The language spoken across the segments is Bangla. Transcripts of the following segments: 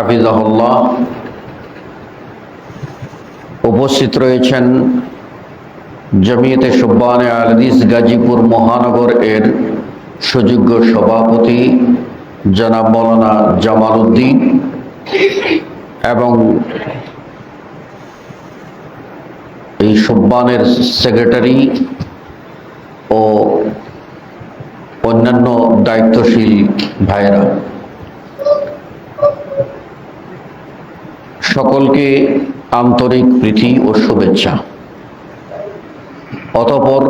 হাফিজাহুল্লাহ উপস্থিত রয়েছেন জমিয়তে শুব্বানে আল হাদিস গাজীপুর মহানগর এর সুযোগ্য সভাপতি জনাব মাওলানা জামাল উদ্দিন এবং এই শুব্বানের সেক্রেটারি ও অন্যান্য দায়িত্বশীল ভাইয়েরা, সকলকে আন্তরিক প্রীতি ও শুভেচ্ছা। অতঃপর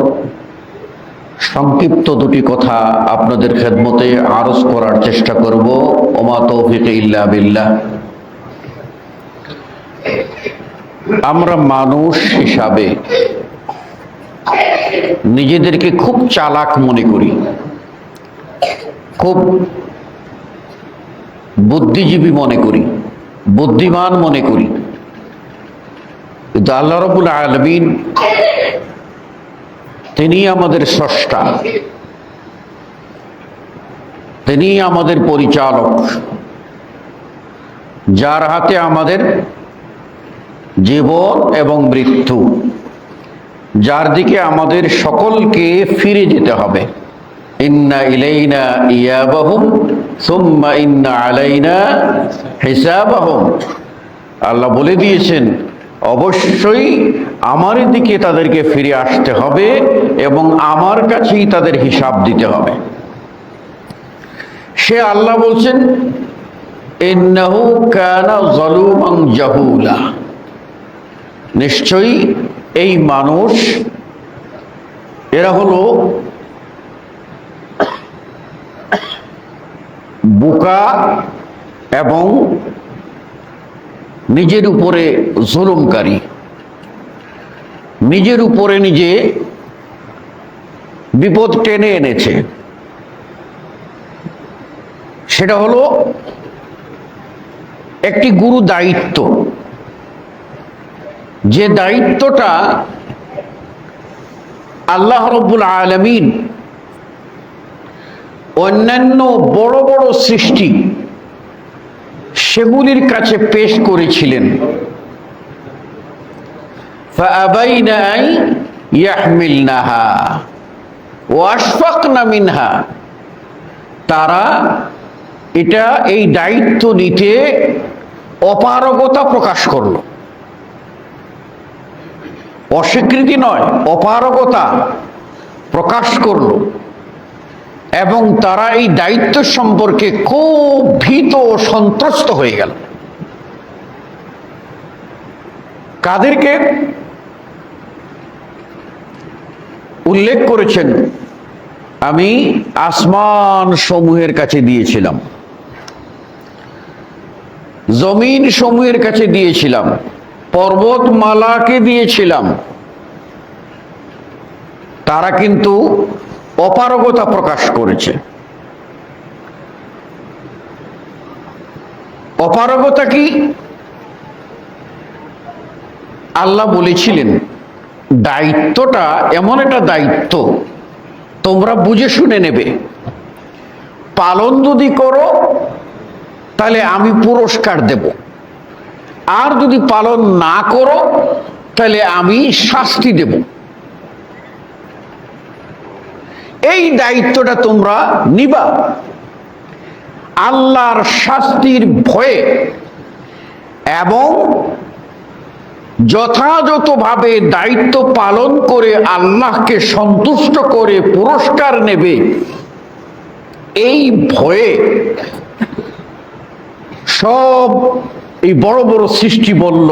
সংক্ষিপ্ত দুটি কথা আপনাদের খেদমতে আরজ করার চেষ্টা করব। ওমা তৌফিক ইল্লা বিল্লাহ। আমরা মানুষ হিসাবে নিজেদেরকে খুব চালাক মনে করি, খুব বুদ্ধিজীবী মনে করি, বুদ্ধিমান মনে করি। কিন্তু আল্লাহ রাব্বুল আলামিন তিনি আমাদের স্রষ্টা, তিনি আমাদের পরিচালক, যার হাতে আমাদের জীবন এবং মৃত্যু, যার দিকে আমাদের সকলকে ফিরে যেতে হবে। ইন্না ইলাইনা ইয়াবাহুম সুম্মা ইন্না আলাইনা হিসাবাহুম। আল্লাহ বলে দিয়েছেন অবশ্যই আমার দিকে তাদেরকে ফিরে আসতে হবে এবং আমার কাছেই তাদের হিসাব দিতে হবে। সে আল্লাহ বলছেন ইন্নাহু কানা যালুমান জাহুলা, নিশ্চয়ই এই মানুষ এরা হলো বোকা এবং নিজের উপরে জুলুমকারী, নিজের উপরে নিজে বিপদ টেনে এনেছে। সেটা হলো একটি গুরু দায়িত্ব, যে দায়িত্বটা আল্লাহ রাব্বুল আলামিন অন্যান্য বড় বড় সৃষ্টি সেগুলির কাছে পেশ করেছিলেন। ফাআবাইনা আন ইয়াহমিলনাহা ওয়া আশফাকনা মিনহা, তারা এই দায়িত্ব নিতে অপারগতা প্রকাশ করলো। অস্বীকৃতি নয়, অপারগতা প্রকাশ করলো এবং তারা এই দায়িত্ব সম্পর্কে খুব ভীত ও সন্ত্রস্ত হয়ে গেল। কাদেরকে উল্লেখ করেছেন? আমি আসমান সমূহের কাছে দিয়েছিলাম, জমিন সমূহের কাছে দিয়েছিলাম, পর্বতমালাকে দিয়েছিলাম। তারা কিন্তু অপারগতা প্রকাশ করেছে। অপারগতা কি? আল্লাহ বলেছিলেন দায়িত্বটা এমন একটা দায়িত্ব তোমরা বুঝে শুনে নেবে, পালন যদি করো তাহলে আমি পুরস্কার দেব, আর যদি পালন না করো তাহলে আমি শাস্তি দেব। এই দায়িত্বটা তোমরা নিবা আল্লাহর শাস্তির ভয়ে এবং যথাযথভাবে দায়িত্ব পালন করে আল্লাহকে সন্তুষ্ট করে পুরস্কার নেবে এই ভয়ে। সব এই বড় বড় সৃষ্টি বলল,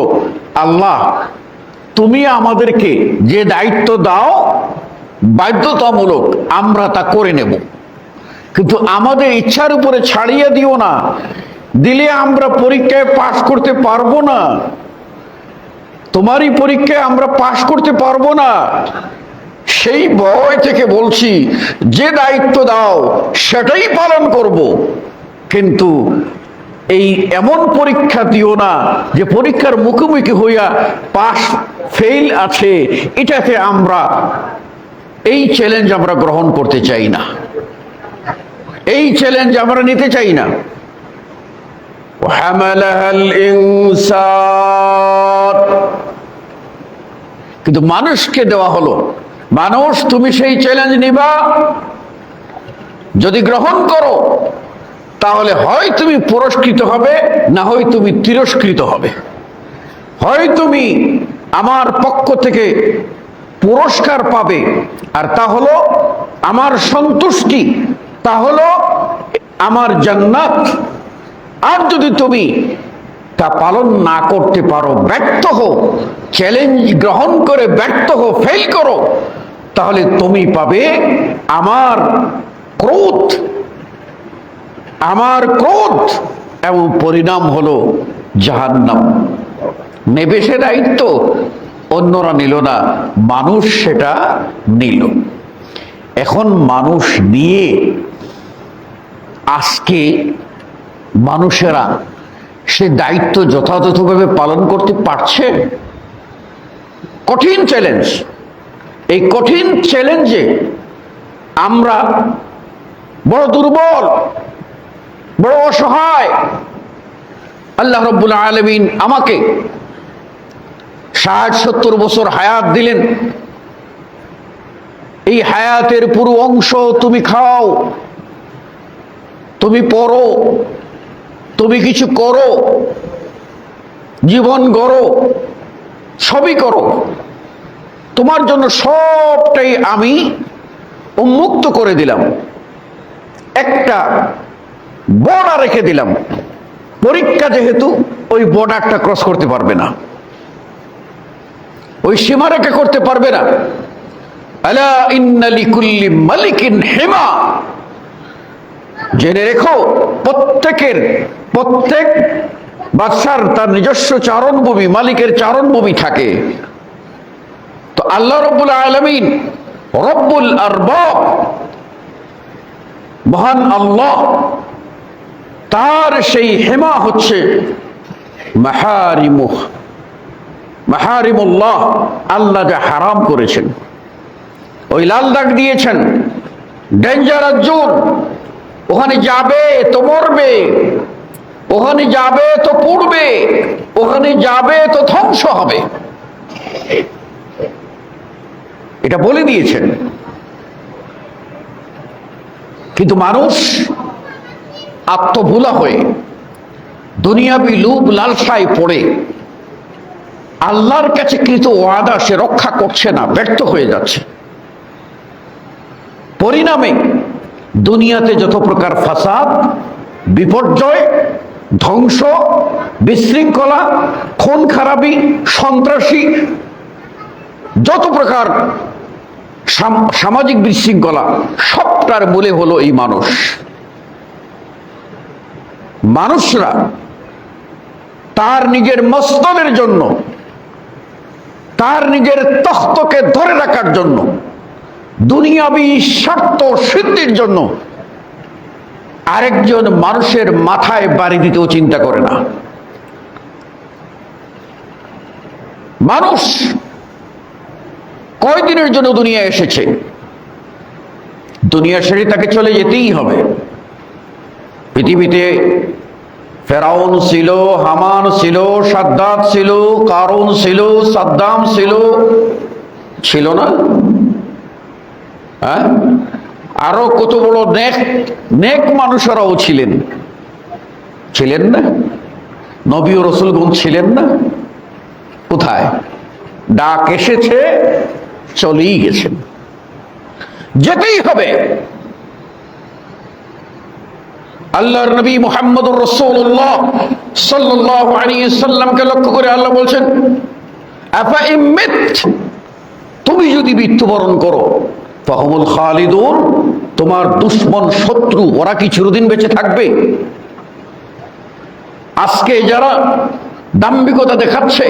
আল্লাহ তুমি আমাদেরকে যে দায়িত্ব দাও বাধ্যতামূলক আমরা তা করে নেব, কিন্তু আমাদের ইচ্ছার উপরে ছাড়িয়ে দিও না, দিলে আমরা পরীক্ষায় পাশ করতে পারবো না, তোমারই পরীক্ষায় আমরা পাশ করতে পারবো না। সেই ভয় থেকে বলছি যে দায়িত্ব দাও সেটাই পালন করব, কিন্তু এই এমন পরীক্ষা দিও না যে পরীক্ষার মুখোমুখি হইয়া পাস ফেল আছে, এটাতে আমরা এই চ্যালেঞ্জ আমরা গ্রহণ করতে চাই না, এই চ্যালেঞ্জ আমরা নিতে চাই না। وحملها الإنسان। কিন্তু মানুষকে দেওয়া হলো, মানুষ তুমি সেই চ্যালেঞ্জ নিবা, যদি গ্রহণ করো তাহলে হয় তুমি পুরস্কৃত হবে, না হয় তুমি তিরস্কৃত হবে। হয় তুমি আমার পক্ষ থেকে পুরস্কার পাবে, আর তা হলো আমার সন্তুষ্টি, তা হলো আমার জান্নাত। আর যদি তুমি তা পালন না করতে পারো, ব্যর্থ হও, চ্যালেঞ্জ গ্রহণ করে ব্যর্থ হও, ফেল করো, তাহলে তুমি পাবে আমার ক্রোধ, আমার ক্রোধ, এবং পরিণাম হলো জাহান্নাম। নেবে সে দায়িত্ব, অন্যরা নিল না, মানুষ সেটা নিল। এখন মানুষ নিয়ে আজকে মানুষেরা সে দায়িত্ব যথাযথভাবে পালন করতে পারছে? কঠিন চ্যালেঞ্জ। এই কঠিন চ্যালেঞ্জে আমরা বড় দুর্বল, বড় অসহায়। আল্লাহ রাব্বুল আলামিন আমাকে 60-70 বছর হায়াত দিলেন। এই হায়াতের পুরো অংশ তুমি খাও, তুমি পড়ো, তুমি কিছু করো, জীবন গড়ো, সবই করো। তোমার জন্য সবটাই আমি উন্মুক্ত করে দিলাম, একটা বর্ডার রেখে দিলাম। পরীক্ষা যেহেতু ওই বর্ডারটা ক্রস করতে পারবে না, ওই সীমারেখা করতে পারবে না। আলা ইন্না লিকুল্লি মালিকিন হিমা, জেনে রেখো প্রত্যেক বাদশার তার নিজস্ব চারণভূমি, মালিকের চারণভূমি থাকে। তো আল্লাহ রাব্বুল আলামিন রব্বুল আরবাব, মহান আল্লাহ, তার সেই হিমা হচ্ছে মাহারিমুল্লাহ, আল্লাহ যা হারাম করেছেন। ওই লাল দাগ দিয়েছেন, ডেঞ্জারাস জোন। ওখানে যাবে তো মরবে, ওখানে যাবে তো পড়বে, ওখানে যাবে তো ধ্বংস হবে, এটা বলে দিয়েছেন। কিন্তু মানুষ আত্মভোলা হয়ে দুনিয়াবি লোভ লালসায় পড়ে আল্লাহর কাছে কৃত ওয়াদা সে রক্ষা করছে না, ব্যর্থ হয়ে যাচ্ছে। পরিণামে দুনিয়াতে যত প্রকার ফাসাদ, বিপর্যয়, ধ্বংস, বিশৃঙ্খলা, খুন খারাপি, সন্ত্রাসী, যত প্রকার সামাজিক বিশৃঙ্খলা, সবটার মূলে হলো এই মানুষ। মানুষরা তার নিজের মস্তবের জন্য, তার নিজের তখ্তকে ধরে রাখার জন্য, দুনিয়াবী স্বার্থ সিদ্ধির জন্য আরেকজন মানুষের মাথায় বাড়ি দিতেও চিন্তা করে না। মানুষ কয়দিনের জন্য দুনিয়া এসেছে, দুনিয়া ছেড়ে তাকে চলে যেতেই হবে। পৃথিবীতে ফেরাউন ছিল, হামান ছিল, সাদ্দাত ছিল, কারুন ছিল, সাদ্দাম ছিল, ছিল না? হ্যাঁ, আরো কত বড় নেক মানুষেরাও ছিলেন, ছিলেন না? নবী ও রাসূলগণ ছিলেন না? কোথায়? ডাক এসেছে, চলেই গেছেন, যেতেই হবে। আল্লাহর নবী মুহাম্মদুর রাসূলুল্লাহ সাল্লাল্লাহু আলাইহি সাল্লামকে লক্ষ্য করে আল্লাহ বলছেন, আফা ইম্মিত, তুমি যদি মৃত্যুবরণ করো, ফাহুমুল খালিদুন, তোমার দুশমন শত্রু ওরা কি চিরদিন বেঁচে থাকবে? আজকে যারা দাম্ভিকতা দেখাচ্ছে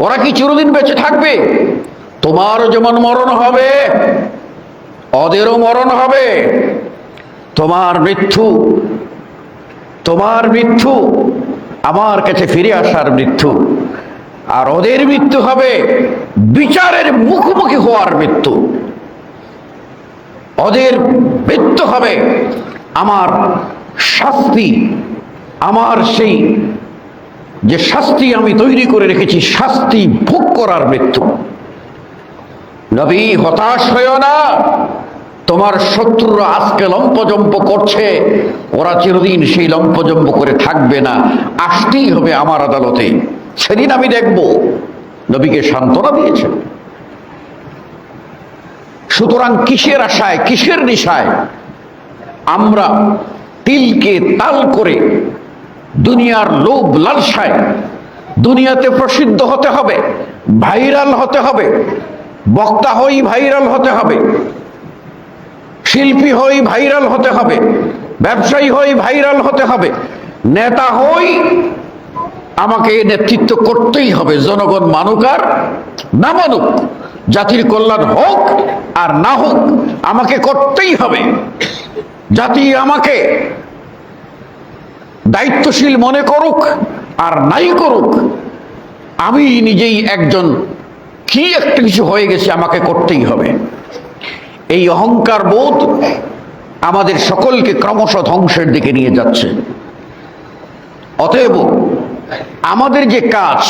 ওরা কি চিরদিন বেঁচে থাকবে? তোমারও যেমন মরণ হবে, ওদেরও মরণ হবে। তোমার মৃত্যু আমার কাছে ফিরে আসার মৃত্যু, আর ওদের মৃত্যু হবে বিচারের মুখোমুখি হওয়ার মৃত্যু। ওদের মৃত্যু হবে আমার শাস্তি আমার সেই যে শাস্তি আমি তৈরি করে রেখেছি, শাস্তি ভোগ করার মৃত্যু। নবী, হতাশ হয়েও না, তোমার শত্রুরা আজকে লম্পজম্প করছে, ওরা চিরদিন সেই লম্পজম্প করে থাকবে না, আসতেই হবে আমার আদালতে, সেদিন আমি দেখব। নবীকে সান্ত্বনা দিয়েছেন। সুতরাং কিসের আশায়, কিসের নেশায় আমরা তিলকে তাল করে দুনিয়ার লোভ লালসায় দুনিয়াতে প্রসিদ্ধ হতে হবে, ভাইরাল হতে হবে, বক্তা হই ভাইরাল হতে হবে, শিল্পী হই ভাইরাল হতে হবে, ব্যবসায়ী হই ভাইরাল হতে হবে, নেতা হই, আমাকে নেতৃত্ব করতেই হবে, জনগণ মানুক আর না মানুক, জাতির কল্যাণ হোক আর না হোক আমাকে করতেই হবে। জাতি আমাকে দায়িত্বশীল মনে করুক আর নাই করুক, আমি নিজেই একজন কি একটা কিছু হয়ে গেছে, আমাকে করতেই হবে। এই অহংকার বোধ আমাদের সকলকে ক্রমশ ধ্বংসের দিকে নিয়ে যাচ্ছে। অতএব আমাদের যে কাজ,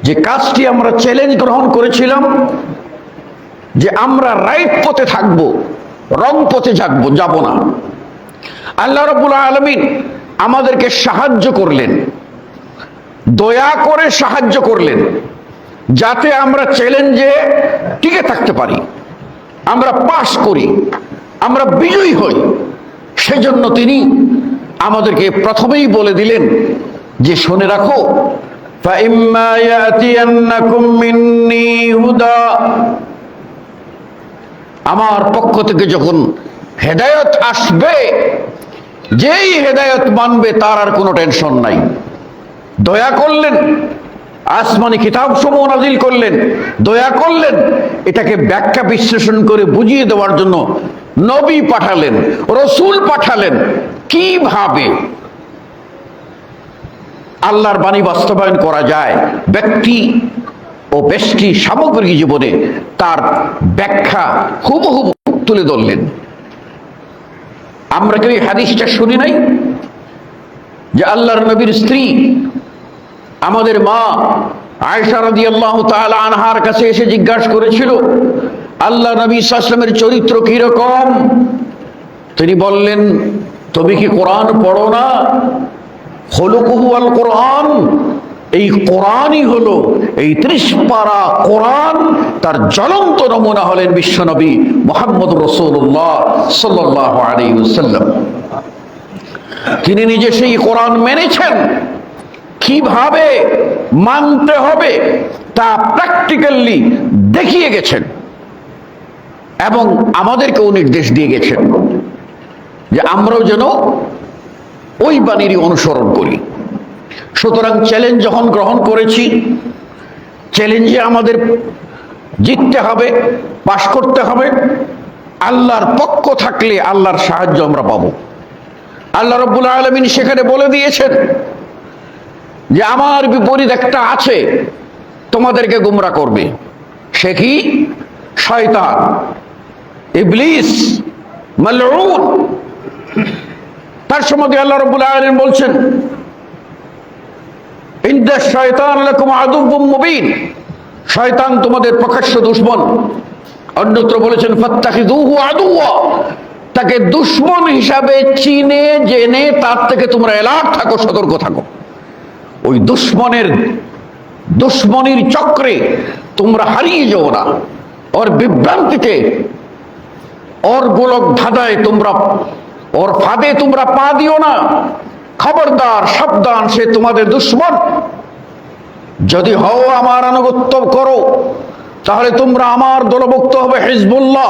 যে কাজটি আমরা চ্যালেঞ্জ গ্রহণ করেছিলাম যে আমরা রাইট পথে থাকব, রং পথে যাব না, আল্লাহ রাব্বুল আলামিন আমাদেরকে সাহায্য করলেন, দয়া করে সাহায্য করলেন, যাতে আমরা চ্যালেঞ্জে টিকে থাকতে পারি, আমরা পাস করি, আমরা বিজয়ী হই। সেজন্য তিনি আমাদেরকে প্রথমেই বলে দিলেন যে শুনে রাখো, فَإِمَّا يَأْتِيَنَّكُم مِّنِّي هُدًى, আমার পক্ষ থেকে যখন হেদায়েত আসবে, যেই হেদায়েত মানবে তার আর কোনো টেনশন নাই। দয়া করলেন, আসমানি কিতাব সমূহ নাজিল করলেন, দয়া করলেন, এটাকে ব্যাখ্যা বিশ্লেষণ করে বুঝিয়ে দেওয়ার জন্য নবী পাঠালেন, রসুল পাঠালেন, কিভাবে আল্লাহর বাণী বাস্তবায়ন করা যায় ব্যক্তি ও ব্যষ্টি সামগ্রিক জীবনে, তার ব্যাখ্যা হুবহু তুলে ধরলেন। আমরা কি হাদিসটা শুনি নাই যে আল্লাহর নবীর স্ত্রী আমাদের মা আয়েশা রাদিয়াল্লাহু তাআলা আনহার কাছে এসে জিজ্ঞাসা করেছিল আল্লাহ নবী সাল্লাল্লাহু আলাইহি ওয়াসাল্লামের চরিত্র কি রকম? তিনি বললেন, তুমি কি কোরআন পড়ো না? খুলুকুহু আল কোরআন, এই কোরআনই হলো, এই 30 পারা কোরআন তার জ্বলন্ত নমুনা হলেন বিশ্বনবী মুহাম্মদুর রাসূলুল্লাহ সাল্লাল্লাহু আলাইহি ওয়াসাল্লাম। তিনি নিজে সেই কোরআন মেনেছেন, কিভাবে মানতে হবে তা প্র্যাকটিক্যালি দেখিয়ে গেছেন এবং আমাদেরকেও নির্দেশ দিয়ে গেছেন যে আমরাও যেন ওই বাণীরই অনুসরণ করি। সুতরাং চ্যালেঞ্জ যখন গ্রহণ করেছি, চ্যালেঞ্জে আমাদের জিততে হবে, পাশ করতে হবে। আল্লাহর পক্ষ থাকলে আল্লাহর সাহায্য আমরা পাবো। আল্লাহ রাব্বুল আলামিন সেখানে বলে দিয়েছেন যে আমার বিপরীত একটা আছে, তোমাদেরকে গোমরা করবে। সে কি? শয়তান, ইবলিস, মালউন। তার সম্বন্ধে আল্লাহ রাব্বুল আলামিন বলছেন, ইন্না শায়তান লাকুম আদুউম মুবিন, শয়তান তোমাদের প্রকাশ্য দুশমন। অন্যত্র বলেছেন ফাত্তাখিযুহু আদুওয়া, তাকে দুশমন হিসাবে চিনে জেনে তার থেকে তোমরা অ্যালার্ট থাকো, সতর্ক থাকো। ওই দুশমনির চক্রে তোমরা হারিয়ে যাও না, ওর বিভ্রান্তিতে, ওর গোলক ধাঁধায় তোমরা, ওর ফাঁদে তোমরা পা দিও না। খবরদার, সাবধান, সে তোমাদের দুশমন। যদি হও আমার আনুগত্য করো তাহলে তোমরা আমার দলভুক্ত হবে, হিজবুল্লাহ।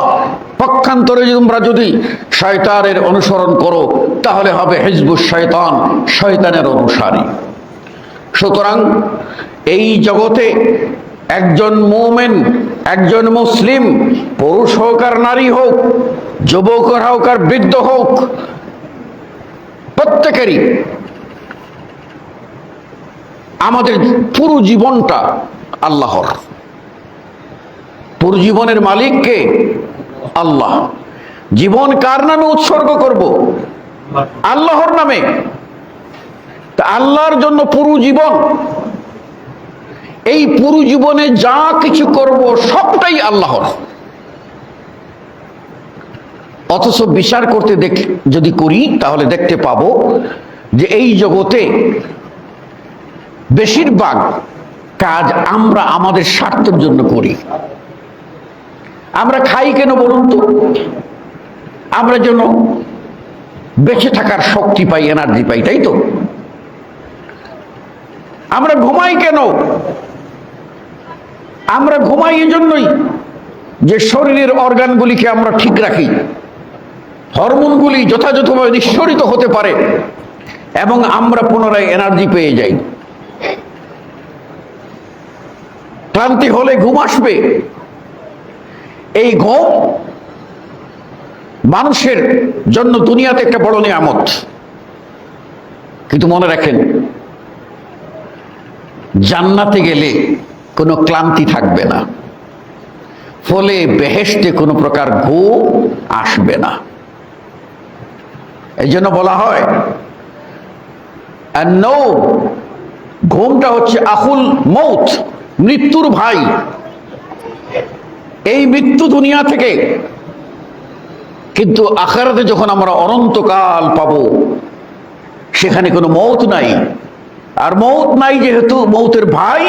পক্ষান্তরে তোমরা যদি শয়তানের অনুসরণ করো তাহলে হবে হিজবুশ শয়তান, শয়তানের অনুসারী। সুতরাং এই জগতে একজন মুমিন, একজন মুসলিম, পুরুষ হোক আর নারী হোক, যুবক হোক আর বৃদ্ধ হোক, প্রত্যেকেরই আমাদের পুরো জীবনটা আল্লাহর। পুরো জীবনের মালিক কে? আল্লাহ। জীবন কার নামে উৎসর্গ করব? আল্লাহর নামে। আল্লাহর জন্য পুরো জীবন, এই পুরো জীবনে যা কিছু করব সবটাই আল্লাহর। অথচ বিচার করতে যদি করি তাহলে দেখতে পাবো যে এই জগতে বেশিরভাগ কাজ আমরা আমাদের স্বার্থের জন্য করি। আমরা খাই কেন বলুন তো? আমরা যেন বেঁচে থাকার শক্তি পাই, এনার্জি পাই, তাই তো? আমরা ঘুমাই কেন? আমরা ঘুমাই এই জন্যই যে শরীরের অর্গানগুলিকে আমরা ঠিক রাখি, হরমোনগুলি যথাযথভাবে নিঃসরিত হতে পারে এবং আমরা পুনরায় এনার্জি পেয়ে যাই। ক্লান্তি হলে ঘুম আসবে। এই ঘুম মানুষের জন্য দুনিয়াতে একটা বড় নিয়ামত, কিন্তু মনে রাখেন জান্নাতে গেলে কোনো ক্লান্তি থাকবে না, ফলে বেহেশতে কোনো প্রকার ঘুম আসবে না। এই জন্য বলা হয় ঘুমটা হচ্ছে আখুল মৌত, মৃত্যুর ভাই। এই মৃত্যু দুনিয়া থেকে, কিন্তু আখিরাতে যখন আমরা অনন্তকাল পাবো সেখানে কোনো মৌত নাই। আর মৌত নাই যেহেতু, মৌতের ভাই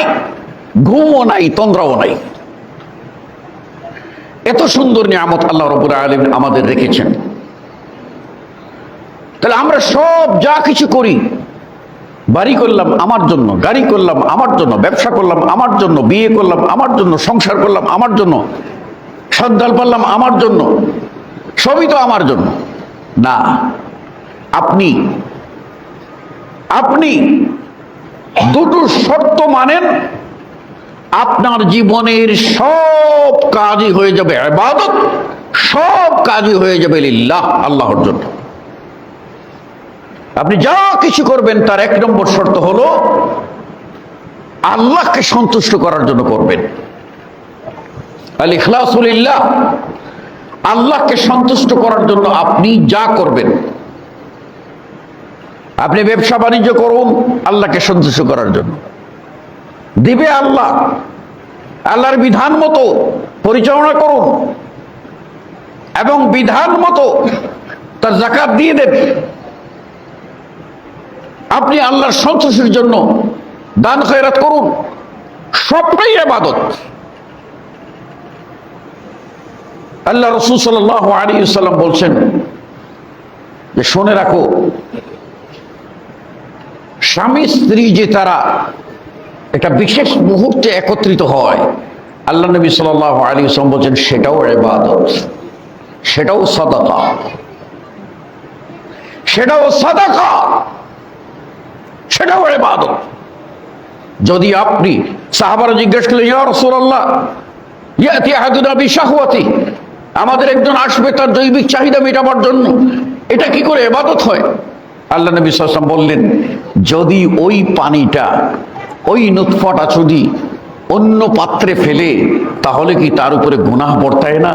ঘুমও নাই, তন্দ্রাও নাই। এত সুন্দর নিয়ামত আল্লাহ রাব্বুল আলামিন আমাদের রেখেছেন। তাহলে আমরা সব যা কিছু করি, বাড়ি করলাম আমার জন্য, গাড়ি করলাম আমার জন্য, ব্যবসা করলাম আমার জন্য, বিয়ে করলাম আমার জন্য, সংসার করলাম আমার জন্য, সন্তান পারলাম আমার জন্য, সবই তো আমার জন্য না। আপনি দুটো শর্ত মানেন, আপনার জীবনের সব কাজই হয়ে যাবে ইবাদত, সব কাজই হয়ে যাবে লিল্লাহ, আল্লাহর জন্য। আপনি যা কিছু করবেন তার এক নম্বর শর্ত হলো আল্লাহকে সন্তুষ্ট করার জন্য করবেন। আল ইখলাসু লিল্লাহ, আল্লাহকে সন্তুষ্ট করার জন্য আপনি যা করবেন। আপনি ব্যবসা বাণিজ্য করুন আল্লাহকে সন্তুষ্ট করার জন্য, দিবে আল্লাহ, আল্লাহর বিধান মতো পরিচালনা করুন এবং বিধান মতো তার যাকাত দিয়ে দেন। আপনি আল্লাহর সন্তুষ্টির জন্য দান খয়রাত করুন, সবটাই ইবাদত। আল্লাহ রাসূল সাল্লাল্লাহু আলাইহি ওয়াসাল্লাম বলছেন যে শুনে রাখো, স্বামী স্ত্রী যে তারা একটা বিশেষ মুহূর্তে একত্রিত হয়, আল্লাহ নবী সাল্লাল্লাহু আলাইহি ওয়াসাল্লাম বলছেন সেটাও ইবাদত, সেটাও সাদাকা, সেটাও সাদাকা, সেটাও ইবাদত। যদি আপনি, সাহাবারা জিজ্ঞেস করলেন ইয়া রাসূলুল্লাহ ইয়াতি আহাদুনা বিশাহওয়াতি, আমাদের একজন আসবে তার জৈবিক চাহিদা মেটাবার জন্য, এটা কি করে ইবাদত হয়? আল্লাহ নবী সাল্লাল্লাহু আলাইহি ওয়াসাল্লাম বললেন, যদি ওই পানিটা, ওই নুতফাটা যদি অন্য পাত্রে ফেলে তাহলে কি তার উপরে গুনাহ বর্তায় না?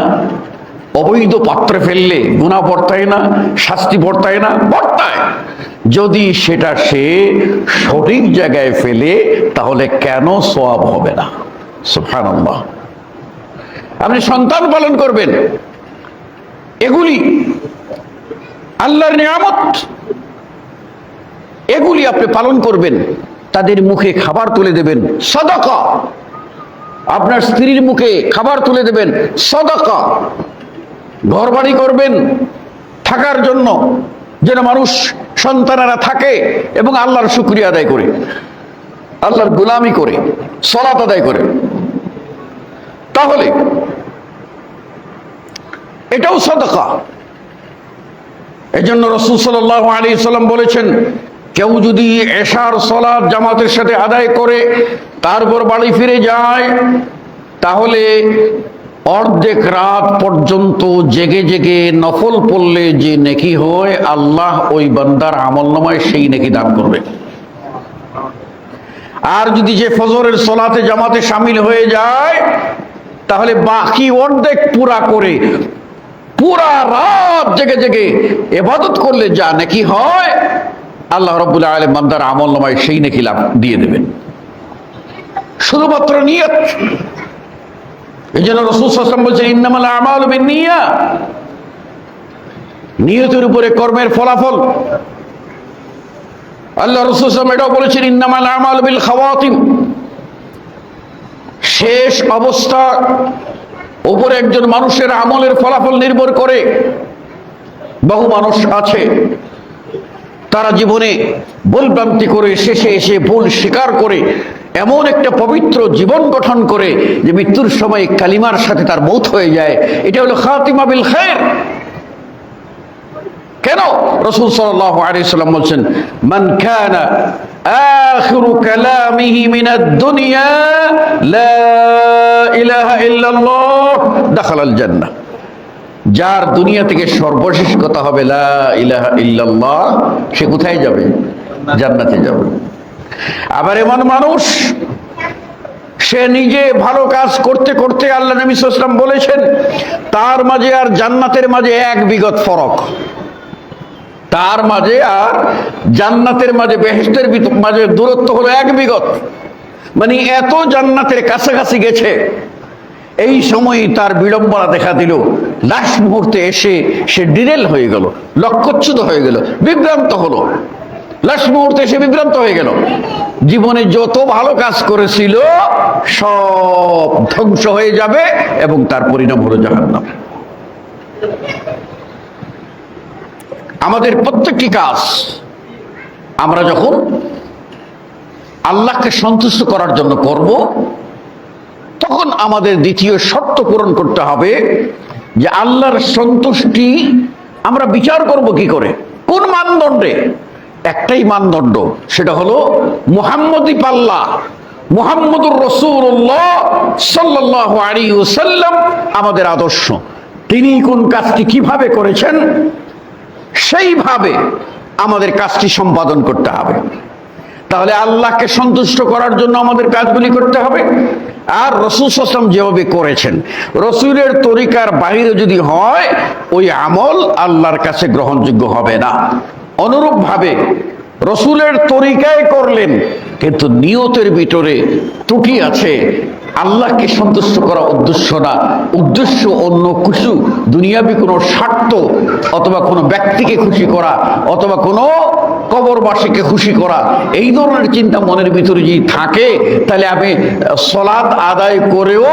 অবৈধ পাত্রে ফেললে গুনাহ বর্তায় না? শাস্তি বর্তায় না? বর্তায়। যদি সেটা সে সঠিক জায়গায় ফেলে তাহলে কেন সওয়াব হবে না? সুবহানাল্লাহ। আপনি সন্তান পালন করবেন, এগুলি আল্লাহর নিয়ামত, এগুলি আপনি পালন করবেন, তাদের মুখে খাবার তুলে দেবেন, সাদাকা। আপনার স্ত্রীর মুখে খাবার তুলে দেবেন, সাদাকা। ঘরবাড়ি করবেন থাকার জন্য, যেন মানুষ সন্তানেরা থাকে এবং আল্লাহর শুকরিয়া আদায় করে, আল্লাহর গোলামি করে, সালাত আদায় করে, তাহলে এটাও সাদাকা। এজন্য রাসূল সাল্লাল্লাহু আলাইহি ওয়াসাল্লাম বলেছেন, কেউ যদি এশার সালাত জামাতের সাথে আদায় করে তারপর বাড়ি ফিরে যায়, তাহলে অর্ধেক রাত পর্যন্ত জেগে জেগে নফল পড়লে যে নেকি হয়, আল্লাহ ওই বান্দার আমলনামায় সেই নেকি দান করবে। আর যদি যে ফজরের সালাতে জামাতে শামিল হয়ে যায়, তাহলে বাকি অর্ধেক পুরা করে পুরা রাত জেগে জেগে ইবাদত করলে যা নেকি হয়, আল্লাহ রাব্বুল আলামিন বান্দার আমলনামায় সেই নেকি লাভ দিয়ে দেবেন। শুধুমাত্র নিয়ত। এই জন্য রাসূল সাল্লাল্লাহু আলাইহি ওয়াসাল্লাম বলছেন ইন্নামাল আমালু বিন্নিয়া, নিয়তের উপরে কর্মের ফলাফল। আল্লাহ রাসূল সাল্লাল্লাহু আলাইহি ওয়াসাল্লাম এটাও বলেছেন ইন্নামাল আমালু বিল খাওয়াতিম, শেষ অবস্থা উপরে একজন মানুষের আমলের ফলাফল নির্ভর করে। বহু মানুষ আছে তারা জীবনে ভুলভ্রান্তি করে শেষে এসে ভুল স্বীকার করে এমন একটা পবিত্র জীবন গঠন করে যে মৃত্যুর সময় কালিমার সাথে তার মৌত হয়ে যায়। এটা হলো খাতিমা বিল খায়র। কেন? রাসূল সাল্লাল্লাহু আলাইহি সাল্লাম বলছেন মান কানা আখিরু কালামিহি মিনাদ দুনিয়া লা ইলাহা ইল্লাল্লাহ দাখালাল জান্নাহ, যার দুনিয়া থেকে সর্বশেষ কথা হবে লা ইলাহা ইল্লাল্লাহ, সে কোথায় যাবে? জান্নাতে যাবে। আবার এমন মানুষ সে নিজে ভালো কাজ করতে করতে আল্লাহ নবী সাল্লাল্লাহু আলাইহি ওয়াসাল্লাম বলেছেন তার মাঝে আর জান্নাতের মাঝে 1 বিগত ফরক। তার মাঝে আর জান্নাতের মাঝে, বেহেশতের মাঝে দূরত্ব হলো 1 বিগত। মানে এত জান্নাতের কাছাকাছি গেছে, এই সময় তার বিড়ম্বনা দেখা দিল। লাস্ট মুহূর্তে এসে সে ডিরেল হয়ে গেল, লক্ষ্যচ্যুত হয়ে গেল, বিভ্রান্ত হলো। লাস্ট মুহূর্তে এসে বিভ্রান্ত হয়ে গেল। জীবনে যত ভালো কাজ করেছিল সব ধ্বংস হয়ে যাবে এবং তার পরিণাম হলো জাহান্নাম। আমাদের প্রত্যেকটি কাজ আমরা যখন আল্লাহকে সন্তুষ্ট করার জন্য করব, তখন আমাদের দ্বিতীয় শর্ত পূরণ করতে হবে যে আল্লাহর সন্তুষ্টি আমরা বিচার করব কি করে, কোন মানদণ্ডে? একটাই মানদণ্ড, সেটা হলো মুহাম্মদি পাল্লা, মুহাম্মদুর রাসূলুল্লাহ সাল্লাল্লাহু আলাইহি ওয়াসাল্লাম আমাদের আদর্শ। তিনি কোন কাজটি কিভাবে করেছেন সেইভাবে আমাদের কাজটি সম্পাদন করতে হবে। তাহলে আল্লাহকে সন্তুষ্ট করার জন্য আমাদের কাজগুলি করতে হবে। আর রাসূল সাল্লাল্লাহু আলাইহি ওয়াসাল্লাম যেভাবে করেছেন, রাসূলের তরিকার বাইরে যদি হয় ওই আমল আল্লাহর কাছে গ্রহণযোগ্য হবে না। অনুরূপভাবে রাসূলের তরিকায় করলেন কিন্তু নিয়তের ভিতরে ত্রুটি আছে, আল্লাহকে সন্তুষ্ট করা উদ্দেশ্য না, উদ্দেশ্য অন্য কিছু, দুনিয়াবি কোনো স্বার্থ অথবা কোনো ব্যক্তিকে খুশি করা অথবা কোনো কবরবাসীকে খুশি করা, এই ধরনের চিন্তা মনের ভিতরে যদি থাকে তাহলে আপনি সালাত আদায় করেও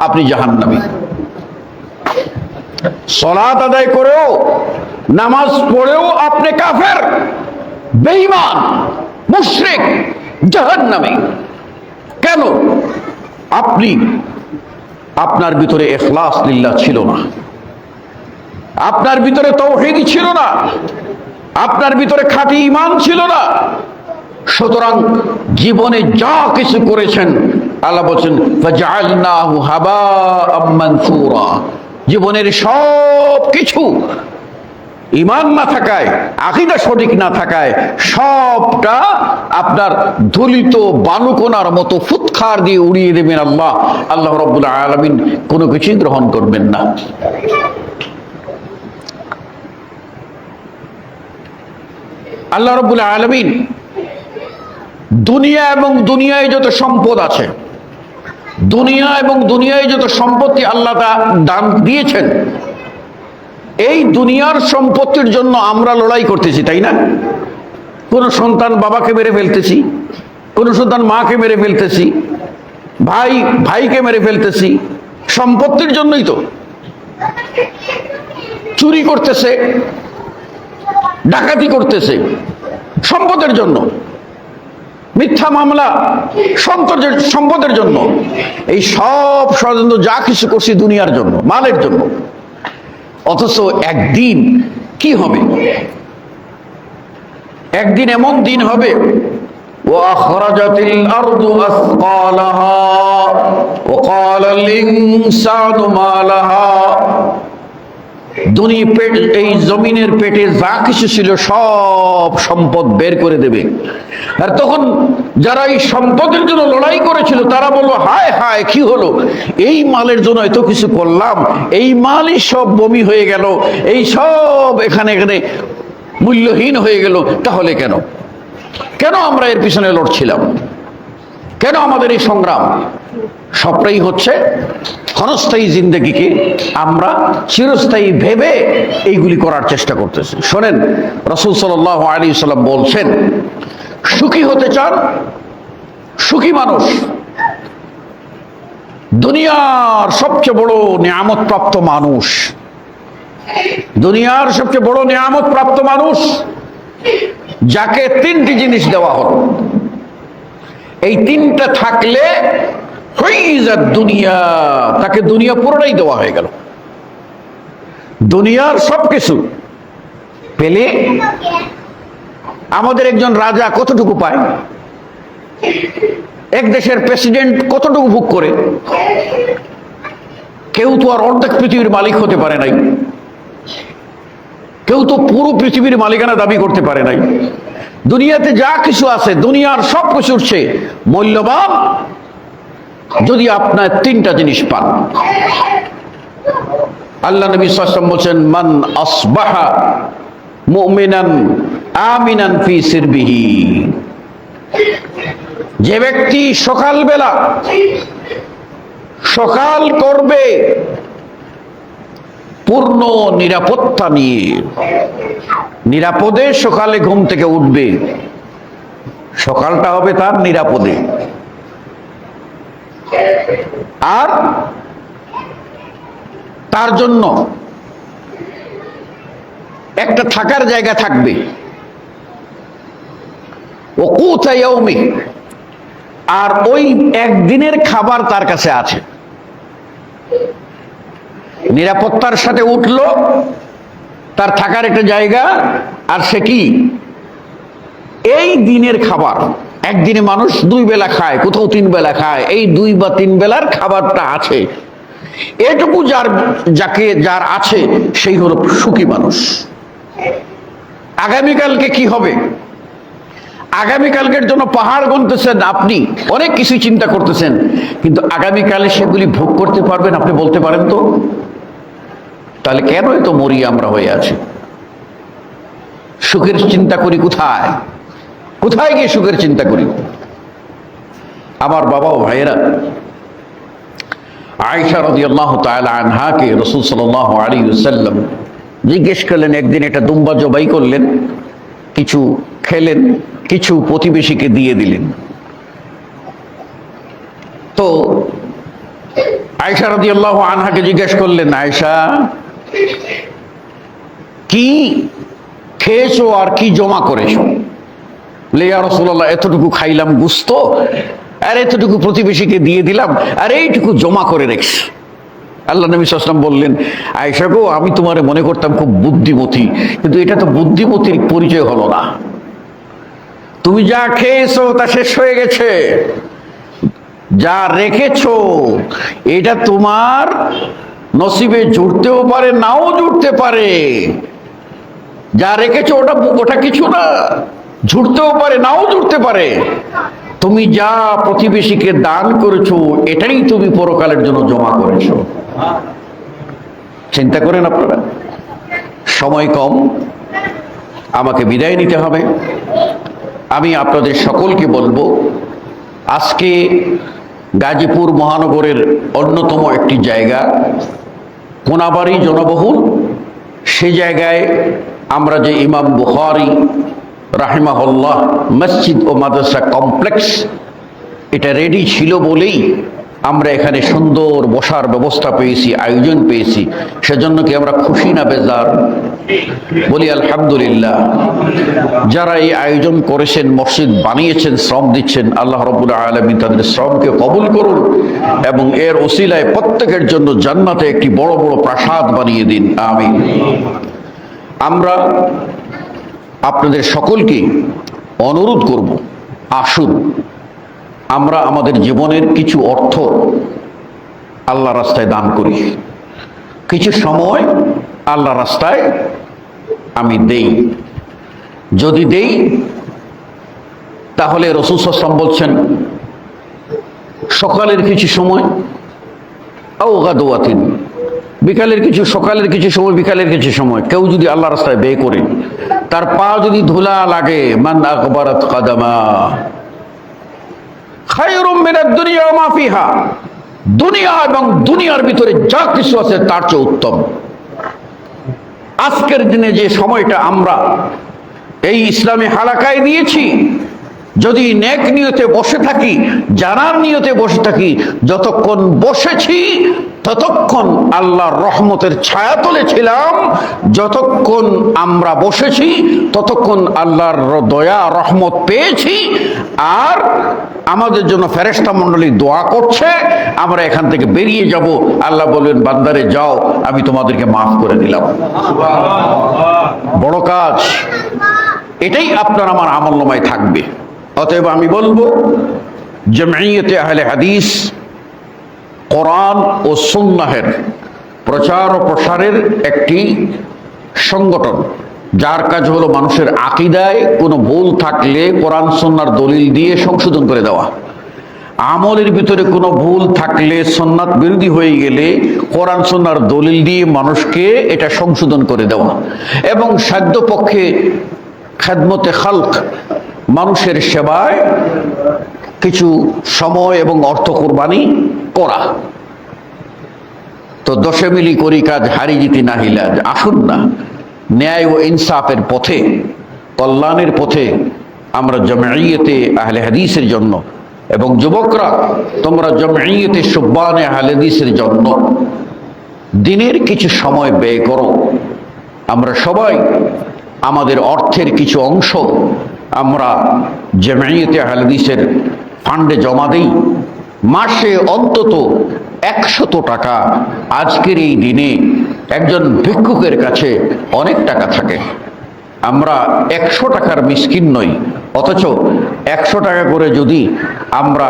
আপনি জাহান্নামী। সালাত আদায় করেও, নামাজ পড়েও আপনি কাফের, বেঈমান, মুশরিক, জাহান্নামী। কেন? আপনি আপনার ভিতরে ইখলাস লিল্লাহ ছিল না, আপনার ভিতরে তাওহীদ ছিল না, আপনার ভিতরে খাঁটি ঈমান ছিল না। সুতরাং জীবনে যা কিছু করেছেন আল্লাহ বলেন ফাজআলনাহু হাবাআম মানসুরা, জীবনের সব কিছু ঈমান না থাকায়, আকীদা সঠিক না থাকায় সবটা আপনার ধুলিত বালুকণার মতো ফুৎকার দিয়ে উড়িয়ে দেবেন আল্লাহ। আল্লাহ রাব্বুল আলামিন কোনো কিছুই গ্রহণ করবেন না। আল্লাহ রাব্বুল আলামিন দুনিয়া এবং দুনিয়ায় যত সম্পদ আছে, দুনিয়া এবং দুনিয়ায় যত সম্পত্তি আল্লাহ দান দিয়েছেন, এই দুনিয়ার সম্পত্তির জন্য আমরা লড়াই করতেছি, তাই না? কোন সন্তান বাবাকে মেরে ফেলতেছি, কোন সন্তান মাকে মেরে ফেলতেছি, ভাই ভাইকে মেরে ফেলতেছি, সম্পত্তির জন্যই তো। চুরি করতেছে, ডাকাতি করতেছে সম্পদের জন্য, মিথ্যা মামলা সম্পদের জন্য। এই সব ষড়যন্ত্র যা কিছু করছি দুনিয়ার জন্য, মালের জন্য। অথচ একদিন কি হবে? একদিন এমন দিন হবে ওয়াখরাজাতিল আরদু আসকালাহা ওয়া ক্বালাল ইনসানু মা লাহা, এই জমিনের পেটে যা কিছু ছিল সব সম্পদ বের করে দেবে। আর তখন যারা এই সম্পদের জন্য লড়াই করেছিল তারা বলল হায় হায় কি হলো, এই মালের জন্য এত কিছু করলাম, এই মালই সব বমি হয়ে গেল, এই সব এখানে মূল্যহীন হয়ে গেল। তাহলে কেন? কেন আমরা এর পিছনে লড়ছিলাম? কেন আমাদের এই সংগ্রাম? সবটাই হচ্ছে ক্ষণস্থায়ী জিন্দগিকে আমরা চিরস্থায়ী ভেবে এইগুলি করার চেষ্টা করতেছি। শোনেন, রাসূল সাল্লাল্লাহু আলাইহি ওয়াসাল্লাম বলছেন, সুখী হতে চান? সুখী মানুষ দুনিয়ার সবচেয়ে বড় নিয়ামত প্রাপ্ত মানুষ। দুনিয়ার সবচেয়ে বড় নিয়ামত প্রাপ্ত মানুষ যাকে তিনটি জিনিস দেওয়া হলো, এই তিনটা থাকলে দুনিয়া, তাকে দুনিয়া পুরোটাই দেওয়া হয়ে গেল। দুনিয়ার সবকিছু পেলে আমাদের একজন রাজা কতটুকু পায়? এক দেশের প্রেসিডেন্ট কতটুকু ভোগ করে? কেউ তো আর অর্ধেক পৃথিবীর মালিক হতে পারে নাই, কেউ তো পুরো পৃথিবীর মালিকানা দাবি করতে পারে নাই। দুনিয়াতে যা কিছু আছে, দুনিয়ার সব কিছুর চেয়ে মূল্যবান যদি আপনার তিনটা জিনিস পান। আল্লাহ নবী সাল্লাল্লাহু আলাইহি ওয়াসাল্লাম বলেন, মান আসবাহা মুমিনান আমিনান ফি সিরবিহি, যে ব্যক্তি সকালবেলা সকাল করবে পূর্ণ নিরাপত্তা নিয়ে, নিরাপদে সকালে ঘুম থেকে উঠবে, সকালটা হবে তার নিরাপদে, আর তার জন্য একটা থাকার জায়গা থাকবে, ওকুতা ইয়াউমি, আর ওই একদিনের খাবার তার কাছে আছে। নিরাপত্তার সাথে উঠলো, তার থাকার একটা জায়গা, আর সে কি এই দিনের খাবার। একদিনে মানুষ 2 বেলা খায়, কোথাও 3 বেলা খায়, এই 2 বা 3 বেলার খাবারটা আছে। এটুকু যার আছে সেই হলো সুখী মানুষ। আগামীকালকে কি হবে? আগামীকালকের জন্য পাহাড় গুনতেছেন, আপনি অনেক কিছু চিন্তা করতেছেন, কিন্তু আগামীকালে সেগুলি ভোগ করতে পারবেন? আপনি বলতে পারেন তো? তাহলে কেন এত মরি আমরা হয়ে আছি? সুখের চিন্তা করি কোথায়? কোথায় গিয়ে সুখের চিন্তা করি? আমার বাবা ও ভাইয়েরা, আয়েশা রাদিয়াল্লাহু তাআলা আনহাকে রাসূল সাল্লাল্লাহু আলাইহি ওয়াসাল্লাম জিজ্ঞেস করলেন, একদিন একটা দুম্বা জবাই করলেন, কিছু খেলেন, কিছু প্রতিবেশীকে দিয়ে দিলেন। তো আয়েশা রাদিয়াল্লাহু আনহাকে জিজ্ঞেস করলেন, আয়েশা কি খেয়েছো আর কি জমা করেছো? বলে, ইয়া রাসূলুল্লাহ, এতটুকু খাইলাম গোশত, আর এতটুকু প্রতিবেশীকে দিয়ে দিলাম, আর এইটুকু জমা করে রেখেছি। আল্লাহ নবী সাল্লাল্লাহু আলাইহি ওয়াসাল্লাম বললেন, আয়েশা গো, আমি তোমারে মনে করতাম খুব বুদ্ধিমতী, কিন্তু এটা তো বুদ্ধিমতীর পরিচয় হলো না। তুমি যা খেয়েছো তা শেষ হয়ে গেছে, যা রেখেছো এটা তোমার নসিবে জুড়তেও পারে, নাও জুড়তে পারে। যা রেখেছো ওটা কিছু না, জুড়তেও পারে, নাও জুড়তে পারে। তুমি যা প্রতিবেশীকে দান করেছো এটাই তুমি পরকালের জন্য জমা করেছো। চিন্তা করেন আপনারা। সময় কম, আমাকে বিদায় নিতে হবে। আমি আপনাদের সকলকে বলবো, আজকে গাজীপুর মহানগরের অন্যতম একটি জায়গা, কোনাবাড়ি জনবহুল, সে জায়গায় আমরা যে ইমাম বুখারী রাহিমাহুল্লাহ মসজিদ ও মাদ্রাসা কমপ্লেক্স, এটা রেডি ছিল বলেই আমরা এখানে সুন্দর বসার ব্যবস্থা পেয়েছি, আয়োজন পেয়েছি। সেজন্য কি আমরা খুশি না বেজার? বলি আলহামদুলিল্লাহ। যারা এই আয়োজন করেছেন, মসজিদ বানিয়েছেন, শ্রম দিচ্ছেন, আল্লাহ রাব্বুল আলামিন তাদের শ্রমকে কবুল করুন এবং এর ওসিলায় প্রত্যেকের জন্য জান্নাতে একটি বড় বড় প্রাসাদ বানিয়ে দিন, আমিন। আমরা আপনাদের সকলকে অনুরোধ করব, আসুন আমরা আমাদের জীবনের কিছু অর্থ আল্লাহ রাস্তায় দান করি, কিছু সময় আল্লাহ রাস্তায় আমি দেই। যদি দেই তাহলে রাসূল সাল্লাল্লাহু আলাইহি ওয়াসাল্লাম বলছেন, সকালের কিছু সময় আও গাদওয়াতিন, বিকালের কিছু, সকালের কিছু সময়, বিকালের কিছু সময় কেউ যদি আল্লাহ রাস্তায় ব্যয় করে, তার পা যদি ধুলা লাগে, মান আকবারাত কাদামা খায়রুম মিনাদ দুনিয়া ওয়া মা ফিহা, দুনিয়া এবং দুনিয়ার ভিতরে যা কিছু আছে তার চেয়ে উত্তম। আজকের দিনে যে সময়টা আমরা এই ইসলামী হালাকায় দিয়েছি, যদি নেক নিয়তে বসে থাকি, জানার নিয়তে বসে থাকি, যতক্ষণ বসেছি ততক্ষণ আল্লাহর রহমতের ছায়াতলে ছিলাম, যতক্ষণ আমরা বসেছি ততক্ষণ আল্লাহর দয়া রহমত পেয়েছি, আর আমাদের জন্য ফেরেশতা মণ্ডলী দোয়া করছে, আমরা এখান থেকে বেরিয়ে যাব। আল্লাহ বলবেন, বান্দারে যাও, আমি তোমাদেরকে মাফ করে দিলাম। বড় কাজ, এটাই আপনার আমার আমলনামায় থাকবে। অতএব আমি বলবো, জামিয়াতে আহলে হাদিস কোরআন ও সুন্নাহের প্রচার ও প্রসারের একটি সংগঠন, যার কাজ হলো মানুষের আকীদায় কোনো ভুল থাকলে কোরআন সুন্নাহর দলিল দিয়ে সংশোধন করে দেওয়া, আমলের ভিতরে কোনো ভুল থাকলে, সুন্নাত বিরোধী হয়ে গেলে কোরআন সুন্নাহর দলিল দিয়ে মানুষকে এটা সংশোধন করে দেওয়া, এবং সাধ্যপক্ষে খেদমতে খালক, মানুষের সেবায় কিছু সময় এবং অর্থ কোরবানি করা। তো দশে মিলি করি কাজ, হারি জিতি না হিলাজ। আসুন না, ন্যায় ও ইনসাফের পথে, কল্যাণের পথে আমরা জামিয়াতে আহলে হাদিসের জন্য, এবং যুবকরা তোমরা জামিয়াতে শুব্বানে আহলে হাদিসের জন্য দিনের কিছু সময় ব্যয় করো। আমরা সবাই আমাদের অর্থের কিছু অংশ আমরা জামিয়াতে আহলে হাদিসের ফান্ডে জমা দেই। মাসে অন্তত 100 টাকা। আজকের এই দিনে একজন ভিক্ষুকের কাছে অনেক টাকা থাকে। আমরা 100 টাকার মিসকিন নই, অথচ 100 টাকা করে যদি আমরা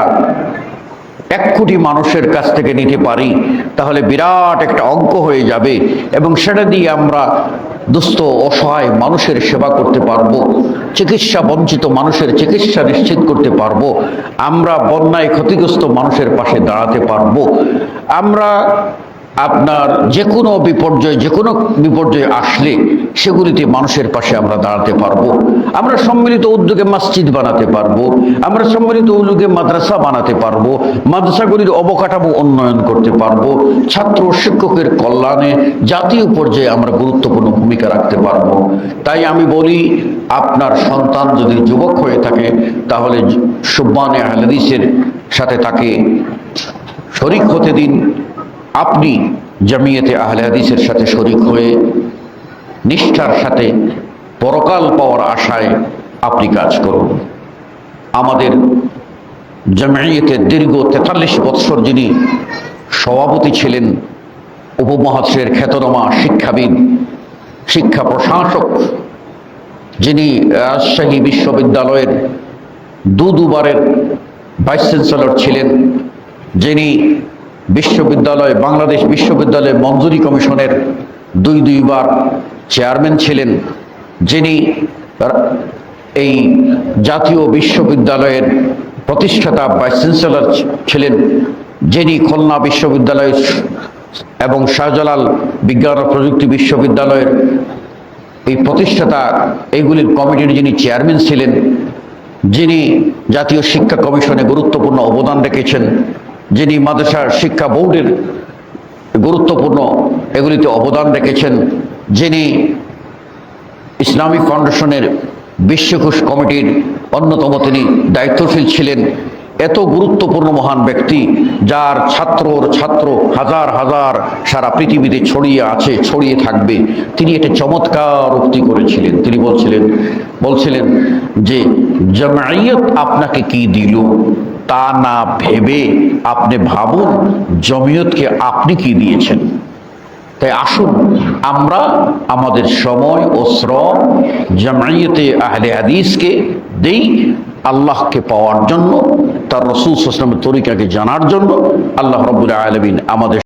1 কোটি মানুষের কাছ থেকে নিতে পারি, তাহলে বিরাট একটা অঙ্ক হয়ে যাবে, এবং সেটা দিয়ে আমরা দুস্থ অসহায় মানুষের সেবা করতে পারবো, চিকিৎসা বঞ্চিত মানুষের চিকিৎসা নিশ্চিত করতে পারবো, আমরা বন্যায় ক্ষতিগ্রস্ত মানুষের পাশে দাঁড়াতে পারবো, আমরা আপনার যে কোনো বিপর্যয় আসলে সেগুলিতে মানুষের পাশে আমরা দাঁড়াতে পারবো, আমরা সম্মিলিত উদ্যোগে মসজিদ বানাতে পারবো, আমরা সম্মিলিত উদ্যোগে মাদ্রাসা বানাতে পারবো, মাদ্রাসাগুলির অবকাঠামো উন্নয়ন করতে পারবো, ছাত্র শিক্ষকের কল্যাণে জাতীয় পর্যায়ে আমরা গুরুত্বপূর্ণ ভূমিকা রাখতে পারবো। তাই আমি বলি, আপনার সন্তান যদি যুবক হয়ে থাকে, তাহলে শুব্বানে আহলে হাদিসের সাথে তাকে শরীক হতে দিন। আপনি জামিয়াতে আহলে হাদিসের সাথে শরীক হয়ে নিষ্ঠার সাথে পরকাল পাওয়ার আশায় আপনি কাজ করুন। আমাদের জামিয়াতের দীর্ঘ 43 বৎসর যিনি সভাপতি ছিলেন, উপমহাদেশের খ্যাতনামা শিক্ষাবিদ, শিক্ষা প্রশাসক, যিনি রাজশাহী বিশ্ববিদ্যালয়ের দুবারের ভাইস চ্যান্সেলর ছিলেন, যিনি বাংলাদেশ বিশ্ববিদ্যালয় মঞ্জুরি কমিশনের দুইবার চেয়ারম্যান ছিলেন, যিনি এই জাতীয় বিশ্ববিদ্যালয়ের প্রতিষ্ঠাতা ভাইস চ্যান্সেলর ছিলেন, যিনি খুলনা বিশ্ববিদ্যালয় এবং শাহজালাল বিজ্ঞান ও প্রযুক্তি বিশ্ববিদ্যালয়ের এই প্রতিষ্ঠাতা, এইগুলির কমিটির যিনি চেয়ারম্যান ছিলেন, যিনি জাতীয় শিক্ষা কমিশনে গুরুত্বপূর্ণ অবদান রেখেছেন, যিনি মাদ্রাসা শিক্ষা বোর্ডের গুরুত্বপূর্ণ এগুলিতে অবদান রেখেছেন, যিনি ইসলামিক ফাউন্ডেশনের বিশ্বকোষ কমিটির অন্যতম তিনি দায়িত্বশীল ছিলেন। এত গুরুত্বপূর্ণ মহান ব্যক্তি, যার ছাত্র হাজার হাজার সারা পৃথিবীতে ছড়িয়ে থাকবে, তিনি একটা চমৎকার উক্তি করেছিলেন। তিনি বলছিলেন যে জামিয়াত আপনাকে কি দিল তা না ভেবে আপনি ভাবুন জমিয়তকে আপনি কি দিয়েছেন। তাই আসুন আমরা আমাদের সময় ও শ্রম জামিয়াতে আহলে হাদিসকে দেই, আল্লাহকে পাওয়ার জন্য, তার রাসূল সাল্লাল্লাহু আলাইহি ওয়াসাল্লামের তরিকাকে জানার জন্য। আল্লাহ রাব্বুল আলামিন আমাদের